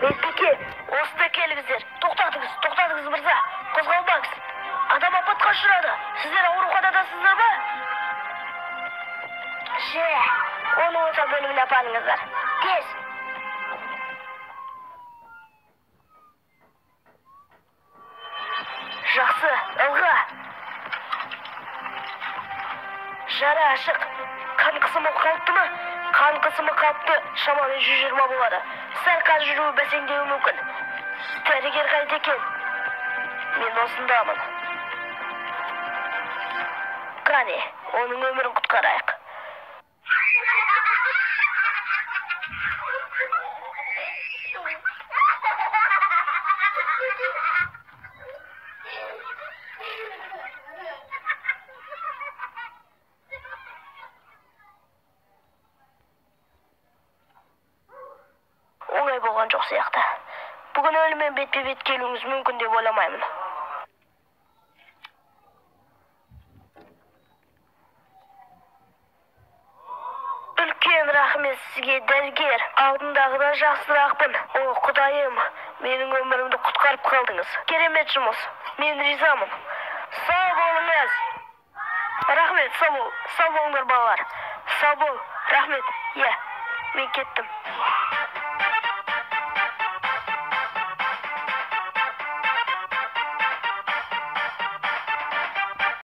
Медбике, осында келіңіздер. Тоқтатыңыз мырза. Қозғалмаңыз. Адам апатқа ұшырады. Сіздер ауруханадасыздар ба? Оны ота бөліміне апарыңыздар. Тез. Жақсы, ылға. Жара ашық. Қан қысымы қалыпты ма? Қан қысымы қалыпты. Шамамен 120 болады. Сәл қан жүруі бәсеңдеуі мүмкін. Дәрігер қайда екен? Мен осындамын. Қане, оның өмірін құтқарайық. Оңай болған жоқ сияқты. Бүгін өліммен бетпе-бет келуіңіз мүмкін деп ойламаймын. Үлкен рахмет сізге, дәрігер. Алдындағыдан жақсырақпын. О, Құдайым, менің өмірімді құтқарып қалдыңыз. Керемет жұмыс. Мен ризамын. Сау болыңыз. Рахмет, сау болыңдар балалар. Сау бол. Рахмет. Мен кеттім.